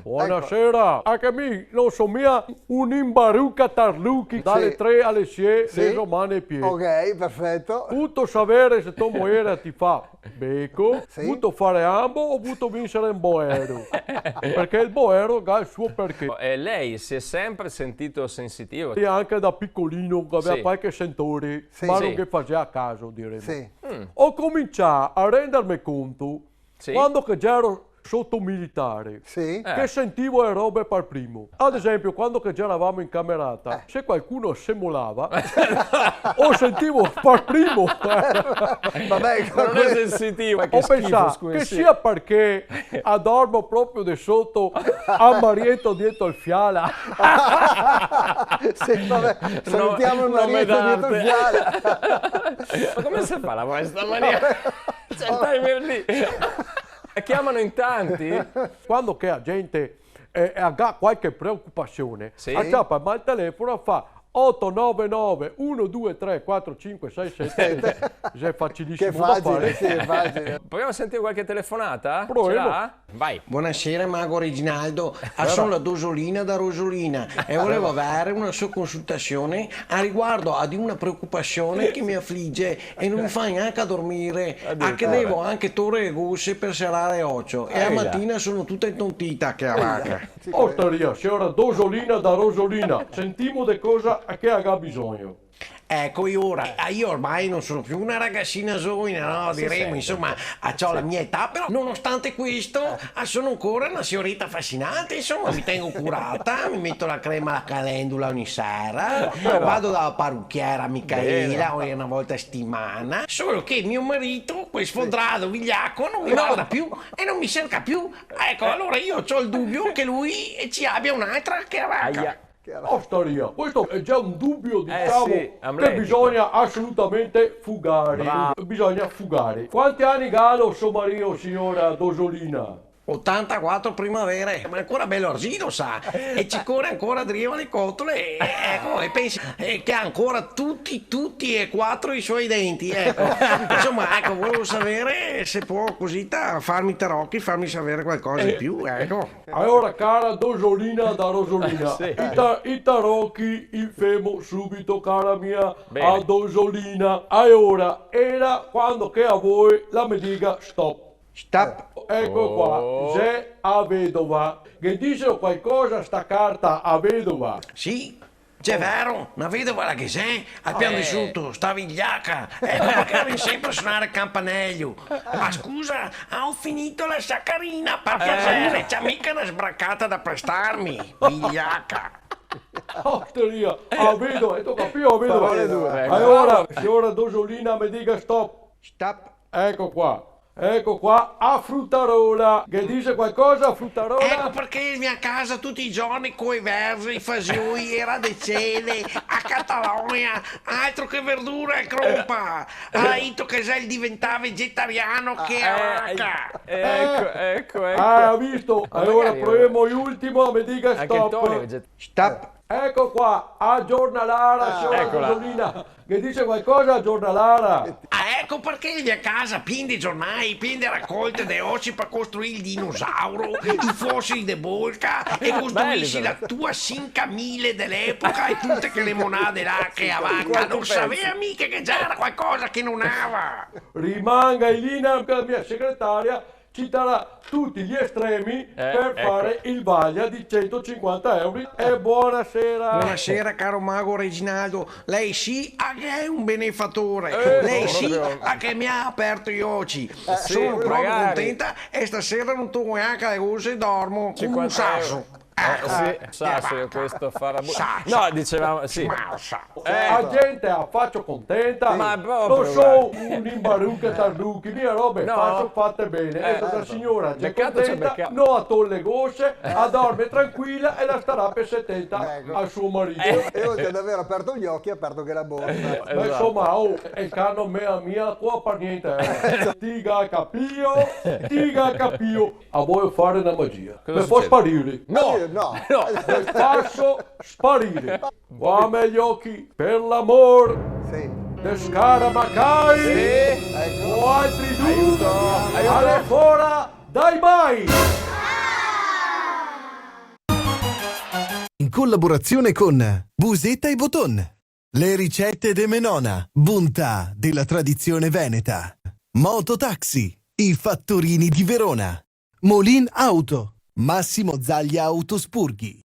Buonasera, anche me non so mia un imbarucca tarlucchi dalle 3 alle 6 le romane e piedi. Ok, perfetto. Tutto sapere se tu muore ti fa becco, vuto fare ambo o vuto vincere un boero. Perché il boero ha il suo perché. E lei si è sempre sentito sensitivo? E anche da piccolino aveva qualche sentore, ma non che faceva a caso, direi. Sì. Ho cominciato a rendermi conto quando che già ero sotto militare, che sentivo le robe per primo. Ad esempio, quando che già eravamo in camerata, se qualcuno semolava, o sentivo per primo. Vabbè, non è sensitivo, Ho pensato che sia perché dormo proprio di sotto a Marietto dietro il fiala. Sì, vabbè, salutiamo il Marietto dietro il fiala. Ma come si fa la questa maniera? Cioè, stai per lì. Chiamano in tanti? Quando che la gente ha qualche preoccupazione, acciappa il telefono e fa 899 123 45 67. È facilissimo Che facile, da fare. sì, è facile. Proviamo a sentire qualche telefonata? Proviamo. Ce l'ha? Vai. Buonasera Mago Reginaldo, sono la Dosolina da Rosolina e volevo avere una sua consultazione a riguardo di una preoccupazione che mi affligge e non mi fa neanche a dormire, che devo anche torre e gusce per serrare occhio e a mattina sono tutta intontita che a vacca. Osteria, signora Dosolina da Rosolina, sentimo di cosa che ha bisogno. Ecco, io ormai non sono più una ragazzina zoina, no? Diremo, insomma, ho la mia età, però nonostante questo sono ancora una signorina affascinante, insomma, mi tengo curata, mi metto la crema alla calendula ogni sera, vado dalla parrucchiera Micaela una volta a settimana, solo che mio marito, quel sfondrato vigliacco, non mi guarda più e non mi cerca più. Ecco, allora io ho il dubbio che lui ci abbia un'altra che vacca. Osteria, questo è già un dubbio, diciamo, che bisogna assolutamente fugare. Bisogna fugare. Quanti anni galo suo marito, signora Dosolina? 84 primavere, ma ancora bello arsino, sa, e ci corre ancora driva le cotole, ecco, e pensi che ha ancora tutti e 4 i suoi denti, ecco. Insomma, ecco, volevo sapere se può così farmi tarocchi, farmi sapere qualcosa di più, ecco. Allora, cara Dosolina da Rosolina, i tarocchi il femo subito, cara mia, a Dosolina. Allora, era quando che a voi la mi dica stop. Stop. Ecco qua, c'è a vedova. Che dice qualcosa sta carta a vedova? Sì, c'è vero, una vedova che sei, al piano di sotto, sta vigliacca, è quella che deve sempre suonare il campanello. Ma scusa, ho finito la saccarina, per piacere, c'è mica una sbraccata da prestarmi, vigliacca. Osteria, a vedova, tocca più a vedova. Allora, signora Dosolina mi dica stop. Stop. Ecco qua, a Fruttarola. Che dice qualcosa a Fruttarola? Ecco perché in mia casa tutti i giorni coi versi, i fasioi, era de cene, a Catalogna, altro che verdura e crompa. Ha detto che sei diventava vegetariano che vacca. Ecco. Ha visto? Allora proviamo l'ultimo, mi dica Anche il Tony stop. è Stop. Ecco qua, a Giornalara, signora Dosolina. Che dice qualcosa a Giornalara? Ecco perché in mia casa pieni di giornali, pieni di raccolte di oci per costruire il dinosauro, i fossili di Bolca e costruirsi la tua 5000 dell'epoca e tutte quelle monade là che a vacca. Non sapeva mica che già era qualcosa che non aveva. Rimanga in linea che la mia segretaria ci darà tutti gli estremi per fare il vaglia di 150 euro. E buonasera. Buonasera caro Mago Reginaldo, lei sì che è un benefattore, lei sì che mi ha aperto gli occhi, sono proprio contenta e stasera non tocco neanche le cose e dormo come un sasso. Sasso, questo farà no, dicevamo La gente a faccio contenta, ma non so un imbarucca tarducchi, mie robe faccio fatte bene. E la signora è contenta, non ha tolle gosce, dorme tranquilla e la starà per 70 al suo marito. E oltre ad aver aperto gli occhi, ha aperto anche la bocca. Ma insomma, è cano mia qua per niente. Tiga capio. A voi fare una magia. Mi può sparire? No. Faccio sparire. Guarda gli occhi per l'amor. Sì. De Scaramacai. O altri due. Alle fora dai mai. in collaborazione con Busetta e Boton. Le ricette de Menona, bontà della tradizione veneta. Mototaxi, i fattorini di Verona. Molin Auto, Massimo Zaglia Autospurghi.